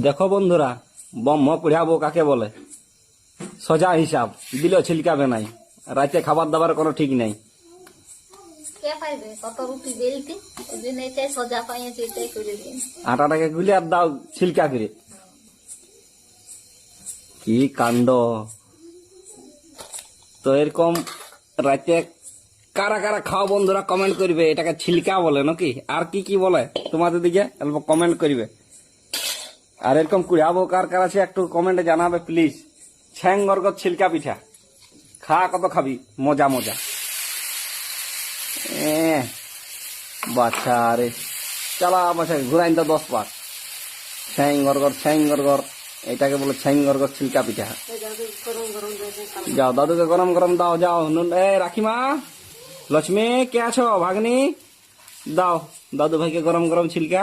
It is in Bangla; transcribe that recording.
দেখো বন্ধুরা, ব্রহ্ম কুড়াবো কাকে বলে। সোজা হিসাব দিল ছিলকাবে নাই। রাতে খাবার দাবার কোনো ঠিক নেই। কে পাইবে কত রুটি বেলতে ওই জন্য এটাই সোজা পাইছে, এটাই করে দিন। আটাটাকে গুলে আর দাও ছিলকা করে। কি কাণ্ড! তো এরকম রাতে কারা কারা খাও বন্ধুরা কমেন্ট করবে। এটাকে ছিলকা বলে নাকি আর কি কি বলে তোমাদের দিকে অল্প কমেন্ট করবে। আর এরকম কুড়াবো কার কার আছে একটু কমেন্টে জানাবে প্লিজ। ছ্যাং গরগর ছিলকা পিঠা খা, কত খাবি, মজা মজা। বাচ্চা রে, চালা বাচ্চা ঘুরাইন তো 10 বার। ছ্যাং গরগর, এটাকে বলে ছ্যাং গরগর ছিলকা পিঠা। যাও দাদুকে গরম গরম দাও, যাও। রাখিমা, লক্ষ্মী কে আছো ভাগ্নি, দাও দাদু ভাইকে গরম গরম ছিলকা।